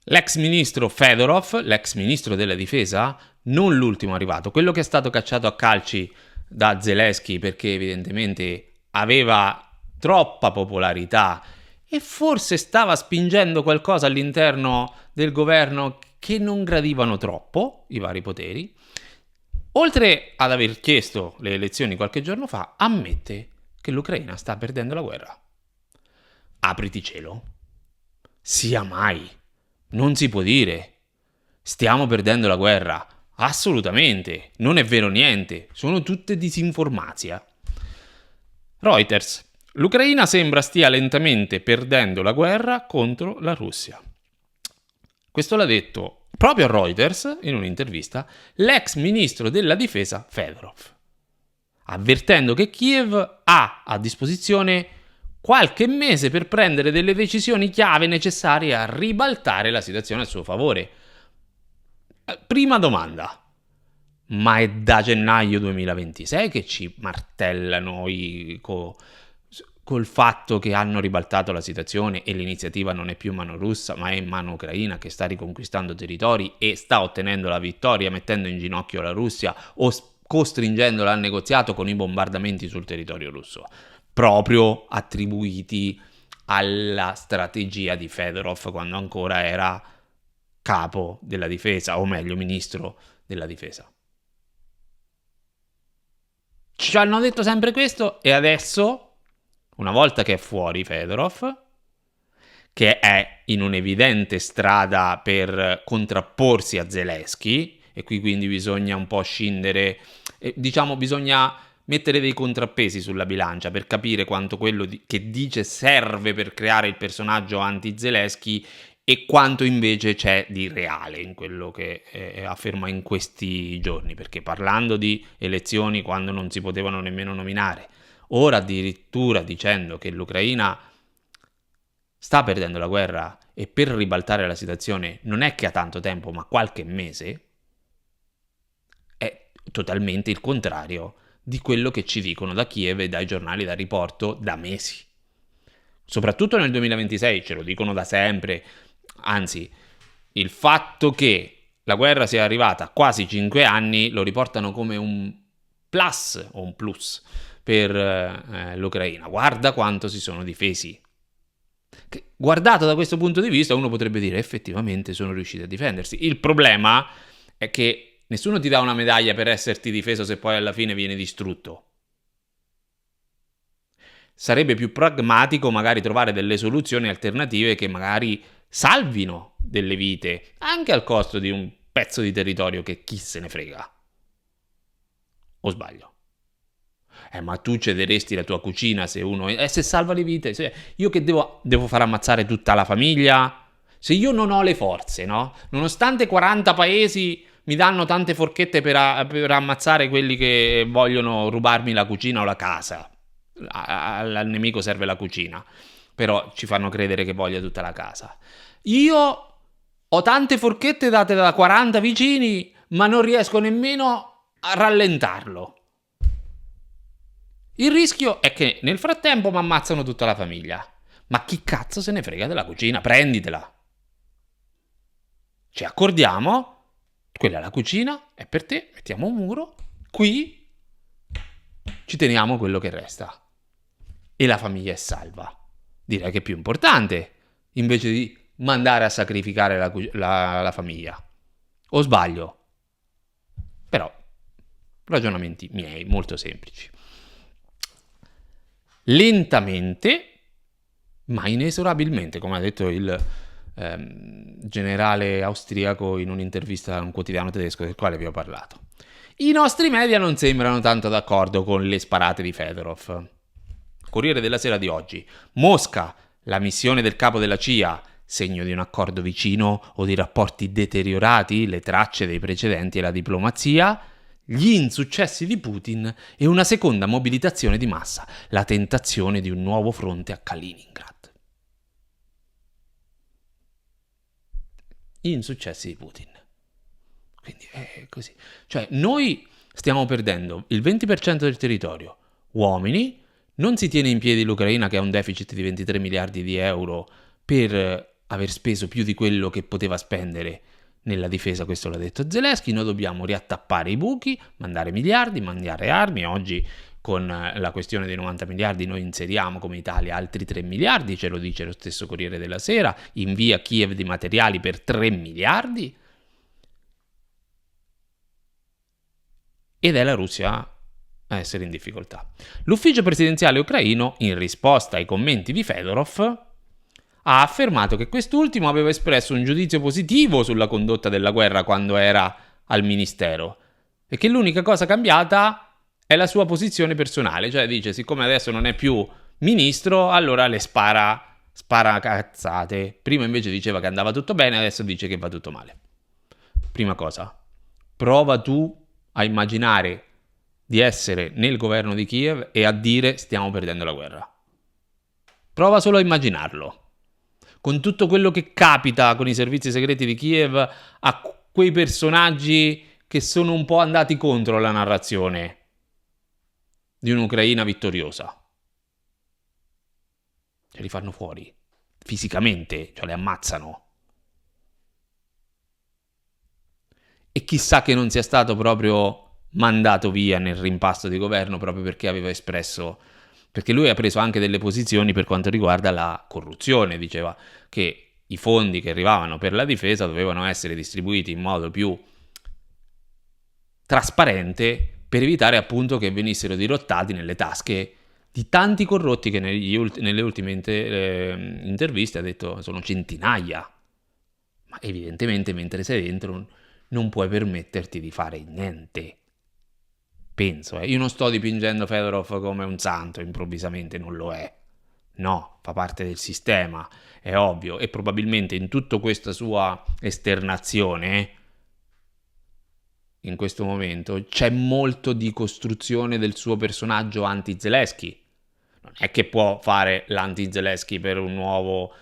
L'ex ministro Fedorov, l'ex ministro della difesa, non l'ultimo arrivato, quello che è stato cacciato a calci da Zelensky perché evidentemente aveva troppa popolarità e forse stava spingendo qualcosa all'interno del governo che non gradivano troppo i vari poteri, oltre ad aver chiesto le elezioni qualche giorno fa, ammette che l'Ucraina sta perdendo la guerra. Apriti cielo. Sia mai. Non si può dire. Stiamo perdendo la guerra. Assolutamente. Non è vero niente. Sono tutte disinformazie. Reuters. L'Ucraina sembra stia lentamente perdendo la guerra contro la Russia. Questo l'ha detto proprio a Reuters, in un'intervista, l'ex ministro della difesa Fedorov, avvertendo che Kiev ha a disposizione qualche mese per prendere delle decisioni chiave necessarie a ribaltare la situazione a suo favore. Prima domanda. Ma è da gennaio 2026 che ci martellano col fatto che hanno ribaltato la situazione e l'iniziativa non è più in mano russa ma è in mano ucraina, che sta riconquistando territori e sta ottenendo la vittoria mettendo in ginocchio la Russia o costringendola al negoziato con i bombardamenti sul territorio russo, proprio attribuiti alla strategia di Fedorov quando ancora era capo della difesa, o meglio ministro della difesa. Ci hanno detto sempre questo e adesso, una volta che è fuori Fedorov, che è in un'evidente strada per contrapporsi a Zelensky, e qui quindi bisogna un po' scindere, diciamo bisogna mettere dei contrappesi sulla bilancia per capire quanto quello che dice serve per creare il personaggio anti-Zelensky e quanto invece c'è di reale in quello che afferma in questi giorni, perché parlando di elezioni quando non si potevano nemmeno nominare, ora addirittura dicendo che l'Ucraina sta perdendo la guerra e per ribaltare la situazione non è che ha tanto tempo ma qualche mese, è totalmente il contrario di quello che ci dicono da Kiev e dai giornali da riporto da mesi. Soprattutto nel 2026, ce lo dicono da sempre. Anzi, il fatto che la guerra sia arrivata a quasi 5 anni lo riportano come un plus o un plus per l'Ucraina. Guarda quanto si sono difesi. Guardato da questo punto di vista, uno potrebbe dire effettivamente sono riusciti a difendersi. Il problema è che nessuno ti dà una medaglia per esserti difeso se poi alla fine viene distrutto. Sarebbe più pragmatico magari trovare delle soluzioni alternative che magari salvino delle vite, anche al costo di un pezzo di territorio che chi se ne frega. O sbaglio? Ma tu cederesti la tua cucina se uno... se salva le vite? Io che devo far ammazzare tutta la famiglia? Se io non ho le forze, no? Nonostante 40 paesi mi danno tante forchette per ammazzare quelli che vogliono rubarmi la cucina o la casa. Al nemico serve la cucina, però ci fanno credere che voglia tutta la casa. Io ho tante forchette date da 40 vicini, ma non riesco nemmeno a rallentarlo. Il rischio è che nel frattempo mi ammazzano tutta la famiglia. Ma chi cazzo se ne frega della cucina? Prenditela. Ci accordiamo, quella è la cucina, è per te, mettiamo un muro, qui ci teniamo quello che resta. E la famiglia è salva. Direi che è più importante, invece di mandare a sacrificare la famiglia. O sbaglio? Però, ragionamenti miei, molto semplici. Lentamente, ma inesorabilmente, come ha detto il generale austriaco in un'intervista a un quotidiano tedesco del quale vi ho parlato, i nostri media non sembrano tanto d'accordo con le sparate di Fedorov. Corriere della Sera di oggi. Mosca, la missione del capo della CIA, segno di un accordo vicino o di rapporti deteriorati, le tracce dei precedenti e la diplomazia, gli insuccessi di Putin e una seconda mobilitazione di massa, la tentazione di un nuovo fronte a Kaliningrad. Gli insuccessi di Putin. Quindi è così. Cioè, noi stiamo perdendo il 20% del territorio, uomini, non si tiene in piedi l'Ucraina che ha un deficit di 23 miliardi di euro per aver speso più di quello che poteva spendere nella difesa, questo l'ha detto Zelensky. Noi dobbiamo riattappare i buchi, mandare miliardi, mandare armi. Oggi con la questione dei 90 miliardi noi inseriamo come Italia altri 3 miliardi, ce lo dice lo stesso Corriere della Sera, invia a Kiev di materiali per 3 miliardi. Ed è la Russia a essere in difficoltà. L'ufficio presidenziale ucraino, in risposta ai commenti di Fedorov, ha affermato che quest'ultimo aveva espresso un giudizio positivo sulla condotta della guerra quando era al ministero e che l'unica cosa cambiata è la sua posizione personale, cioè dice siccome adesso non è più ministro allora le spara cazzate. Prima invece diceva che andava tutto bene, adesso dice che va tutto male. Prima cosa, prova tu a immaginare di essere nel governo di Kiev e a dire stiamo perdendo la guerra. Prova solo a immaginarlo. Con tutto quello che capita con i servizi segreti di Kiev a quei personaggi che sono un po' andati contro la narrazione di un'Ucraina vittoriosa. Cioè li fanno fuori, fisicamente, cioè le ammazzano. E chissà che non sia stato proprio mandato via nel rimpasto di governo proprio perché aveva espresso, perché lui ha preso anche delle posizioni per quanto riguarda la corruzione, diceva che i fondi che arrivavano per la difesa dovevano essere distribuiti in modo più trasparente per evitare appunto che venissero dirottati nelle tasche di tanti corrotti che nelle ultime interviste ha detto sono centinaia, ma evidentemente mentre sei dentro non puoi permetterti di fare niente. Penso, io non sto dipingendo Fedorov come un santo, improvvisamente non lo è. No, fa parte del sistema, è ovvio, e probabilmente in tutta questa sua esternazione, in questo momento, c'è molto di costruzione del suo personaggio anti-Zelensky. Non è che può fare l'anti-Zelensky per un nuovo...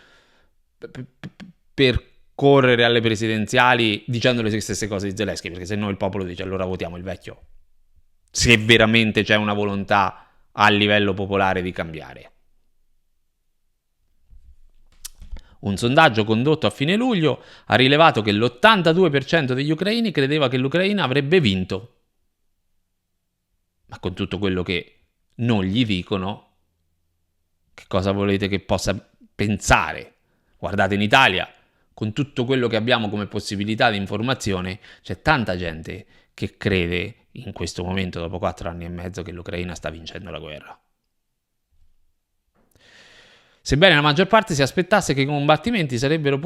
per correre alle presidenziali dicendo le stesse cose di Zelensky, perché se no il popolo dice allora votiamo il vecchio. Se veramente c'è una volontà a livello popolare di cambiare. Un sondaggio condotto a fine luglio ha rilevato che l'82% degli ucraini credeva che l'Ucraina avrebbe vinto. Ma con tutto quello che non gli dicono, che cosa volete che possa pensare? Guardate in Italia, con tutto quello che abbiamo come possibilità di informazione, c'è tanta gente che crede in questo momento, dopo 4 anni e mezzo, che l'Ucraina sta vincendo la guerra. Sebbene la maggior parte si aspettasse che i combattimenti sarebbero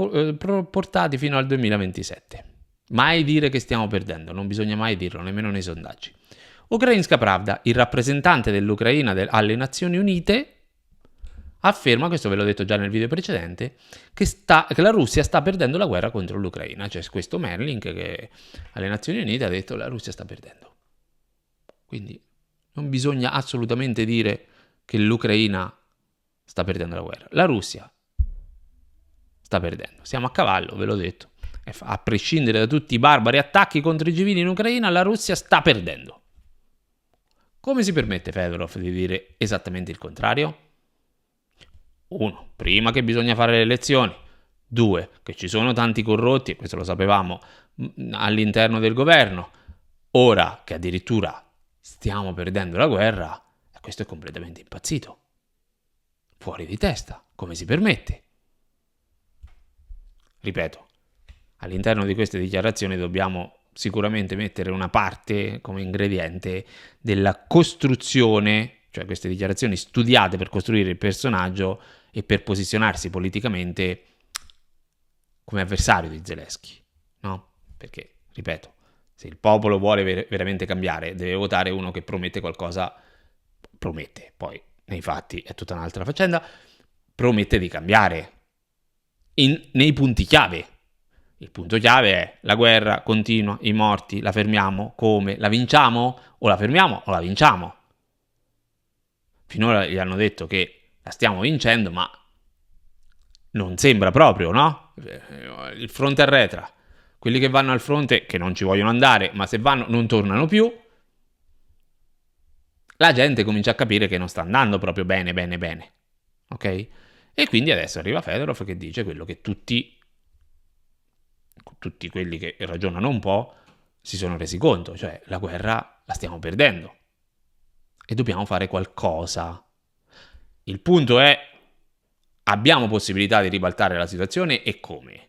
portati fino al 2027. Mai dire che stiamo perdendo, non bisogna mai dirlo, nemmeno nei sondaggi. Ukrainska Pravda, il rappresentante dell'Ucraina alle Nazioni Unite, afferma, questo ve l'ho detto già nel video precedente, che la Russia sta perdendo la guerra contro l'Ucraina. C'è questo Merlink che alle Nazioni Unite ha detto la Russia sta perdendo. Quindi non bisogna assolutamente dire che l'Ucraina sta perdendo la guerra. La Russia sta perdendo. Siamo a cavallo, ve l'ho detto. A prescindere da tutti i barbari attacchi contro i civili in Ucraina, la Russia sta perdendo. Come si permette Fedorov di dire esattamente il contrario? 1. Prima che bisogna fare le elezioni. 2. Che ci sono tanti corrotti, e questo lo sapevamo, all'interno del governo. Ora che addirittura stiamo perdendo la guerra, questo è completamente impazzito. Fuori di testa, come si permette? Ripeto, all'interno di queste dichiarazioni dobbiamo sicuramente mettere una parte come ingrediente della costruzione, cioè queste dichiarazioni studiate per costruire il personaggio e per posizionarsi politicamente come avversario di Zelensky, no? Perché, ripeto, se il popolo vuole veramente cambiare, deve votare uno che promette qualcosa, promette, poi nei fatti è tutta un'altra faccenda, promette di cambiare nei punti chiave. Il punto chiave è la guerra continua, i morti, la fermiamo? Come? La vinciamo? O la fermiamo o la vinciamo? Finora gli hanno detto che la stiamo vincendo, ma non sembra proprio, no? Il fronte arretra. Quelli che vanno al fronte, che non ci vogliono andare, ma se vanno non tornano più. La gente comincia a capire che non sta andando proprio bene, ok? E quindi adesso arriva Fedorov che dice quello che tutti quelli che ragionano un po' si sono resi conto, cioè la guerra la stiamo perdendo e dobbiamo fare qualcosa. Il punto è, abbiamo possibilità di ribaltare la situazione e come?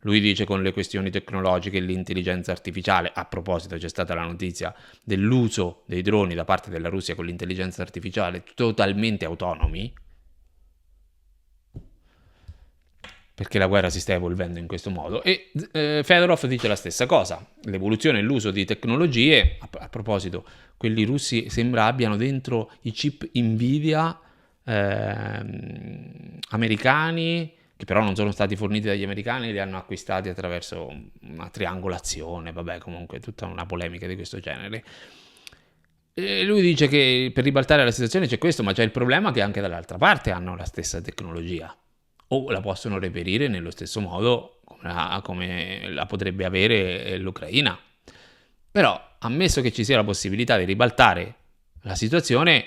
Lui dice con le questioni tecnologiche e l'intelligenza artificiale. A proposito, c'è stata la notizia dell'uso dei droni da parte della Russia con l'intelligenza artificiale totalmente autonomi, perché la guerra si sta evolvendo in questo modo. E Fedorov dice la stessa cosa. L'evoluzione e l'uso di tecnologie, a proposito, quelli russi sembra abbiano dentro i chip Nvidia americani, che però non sono stati forniti dagli americani, li hanno acquistati attraverso una triangolazione, vabbè, comunque tutta una polemica di questo genere. E lui dice che per ribaltare la situazione c'è questo, ma c'è il problema che anche dall'altra parte hanno la stessa tecnologia o la possono reperire nello stesso modo come la potrebbe avere l'Ucraina. Però, ammesso che ci sia la possibilità di ribaltare la situazione,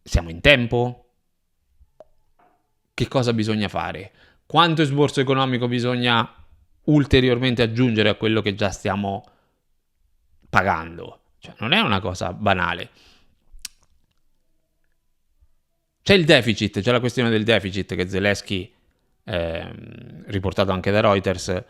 siamo in tempo? Che cosa bisogna fare? Quanto esborso economico bisogna ulteriormente aggiungere a quello che già stiamo pagando? Cioè, non è una cosa banale. C'è il deficit, c'è la questione del deficit che Zelensky, riportato anche da Reuters,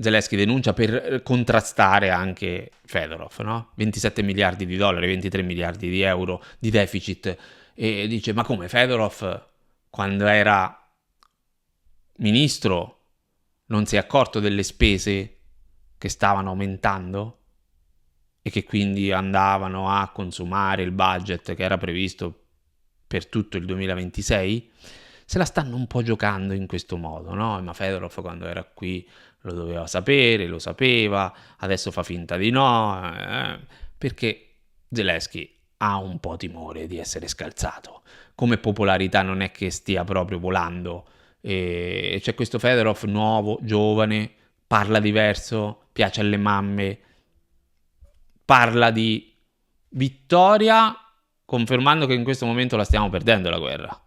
Zelensky denuncia per contrastare anche Fedorov, no? 27 miliardi di dollari, 23 miliardi di euro di deficit. E dice, ma come Fedorov, quando era ministro, non si è accorto delle spese che stavano aumentando e che quindi andavano a consumare il budget che era previsto per tutto il 2026? Se la stanno un po' giocando in questo modo, no? Ma Fedorov quando era qui lo doveva sapere, lo sapeva, adesso fa finta di no, perché Zelensky ha un po' timore di essere scalzato. Come popolarità non è che stia proprio volando, e c'è questo Fedorov nuovo, giovane, parla diverso, piace alle mamme, parla di vittoria, confermando che in questo momento la stiamo perdendo la guerra.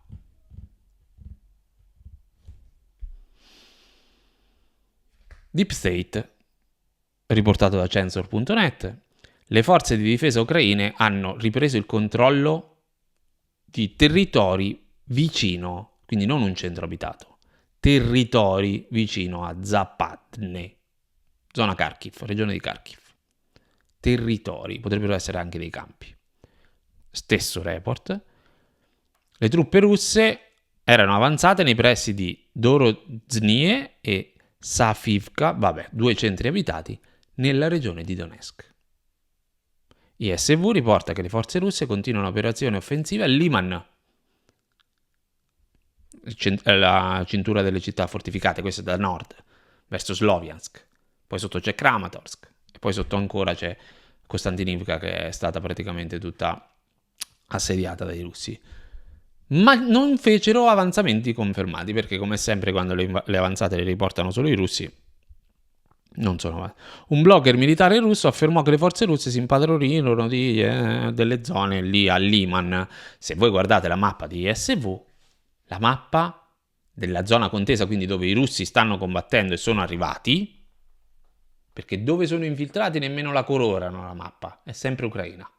Deep State, riportato da Censor.net, le forze di difesa ucraine hanno ripreso il controllo di territori vicino, quindi non un centro abitato, territori vicino a Zapatne, zona Kharkiv, regione di Kharkiv. Territori, potrebbero essere anche dei campi. Stesso report, le truppe russe erano avanzate nei pressi di Dorozhnie e Safivka, 2 centri abitati, nella regione di Donetsk. ISV riporta che le forze russe continuano operazioni offensive a Liman, la cintura delle città fortificate, questa è da nord, verso Sloviansk. Poi sotto c'è Kramatorsk e poi sotto ancora c'è Kostantinivka, che è stata praticamente tutta assediata dai russi. Ma non fecero avanzamenti confermati, perché come sempre quando le avanzate le riportano solo i russi, non sono avanti. Un blogger militare russo affermò che le forze russe si impadronirono delle zone lì a Liman. Se voi guardate la mappa di ISV, la mappa della zona contesa, quindi dove i russi stanno combattendo e sono arrivati, perché dove sono infiltrati nemmeno la colorano la mappa, è sempre Ucraina.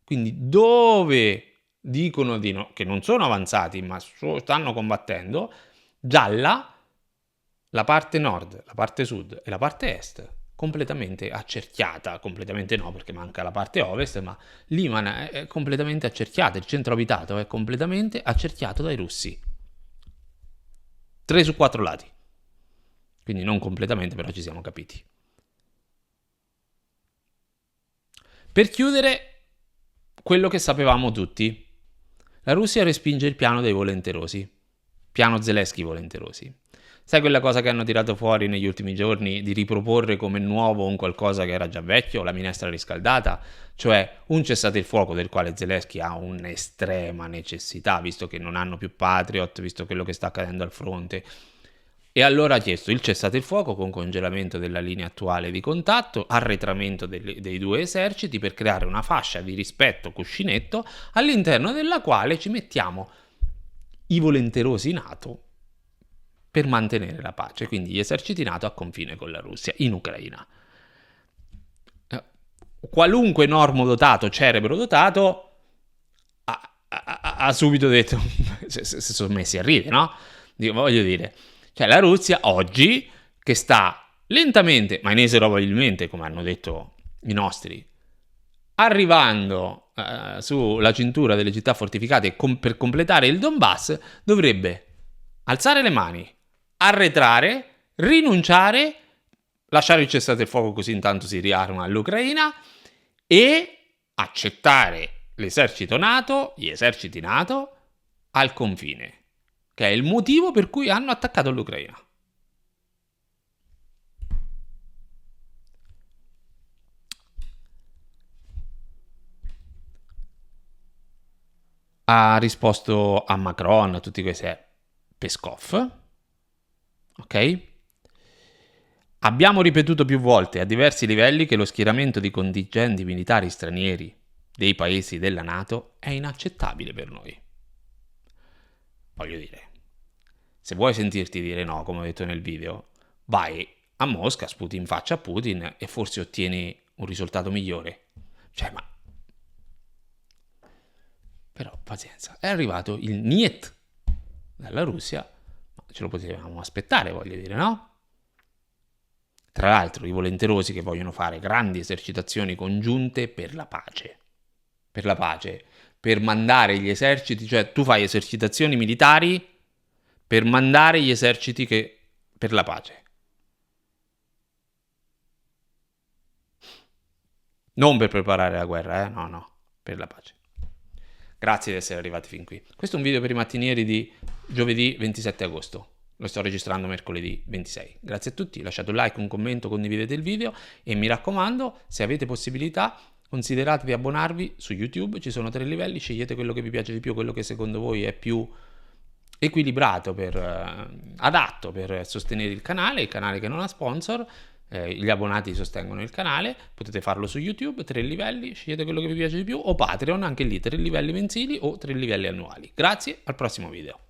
Quindi dove dicono di no, che non sono avanzati ma stanno combattendo, gialla la parte nord, la parte sud e la parte est completamente accerchiata, completamente no perché manca la parte ovest, ma Liman è completamente accerchiata, il centro abitato è completamente accerchiato dai russi. 3 su 4 lati. Quindi non completamente, però ci siamo capiti. Per chiudere, quello che sapevamo tutti. La Russia respinge il piano dei volenterosi. Piano Zelensky volenterosi. Sai quella cosa che hanno tirato fuori negli ultimi giorni di riproporre come nuovo un qualcosa che era già vecchio, la minestra riscaldata? Cioè un cessate il fuoco del quale Zelensky ha un'estrema necessità, visto che non hanno più Patriot, visto quello che sta accadendo al fronte. E allora ha chiesto il cessate il fuoco con congelamento della linea attuale di contatto, arretramento dei due eserciti per creare una fascia di rispetto cuscinetto all'interno della quale ci mettiamo i volenterosi NATO per mantenere la pace, quindi gli eserciti NATO a confine con la Russia in Ucraina. Qualunque normodotato, cerebro dotato, ha subito detto, si sono messi a ridere, no? Voglio dire, cioè la Russia oggi, che sta lentamente, ma inesorabilmente, come hanno detto i nostri, arrivando sulla cintura delle città fortificate per completare il Donbass, dovrebbe alzare le mani, arretrare, rinunciare, lasciare il cessate il fuoco così intanto si riarma l'Ucraina e accettare gli eserciti NATO al confine, che è il motivo per cui hanno attaccato l'Ucraina. Ha risposto a Macron, a tutti questi Peskov, ok? Abbiamo ripetuto più volte a diversi livelli che lo schieramento di contingenti militari stranieri dei paesi della NATO è inaccettabile per noi. Voglio dire, se vuoi sentirti dire no, come ho detto nel video, vai a Mosca, sputi in faccia a Putin e forse ottieni un risultato migliore. Cioè, ma... Però, pazienza, è arrivato il niet dalla Russia, ma ce lo potevamo aspettare, voglio dire, no? Tra l'altro, i volenterosi che vogliono fare grandi esercitazioni congiunte per la pace. Per la pace. Per mandare gli eserciti, cioè tu fai esercitazioni militari per mandare gli eserciti per la pace. Non per preparare la guerra, no, per la pace. Grazie di essere arrivati fin qui. Questo è un video per i mattinieri di giovedì 27 agosto. Lo sto registrando mercoledì 26. Grazie a tutti, lasciate un like, un commento, condividete il video e mi raccomando, se avete possibilità, considerate di abbonarvi su YouTube, ci sono 3 livelli, scegliete quello che vi piace di più, quello che secondo voi è più equilibrato, adatto per sostenere il canale che non ha sponsor. Gli abbonati sostengono il canale, potete farlo su YouTube, 3 livelli, scegliete quello che vi piace di più, o Patreon, anche lì 3 livelli mensili o 3 livelli annuali. Grazie, al prossimo video.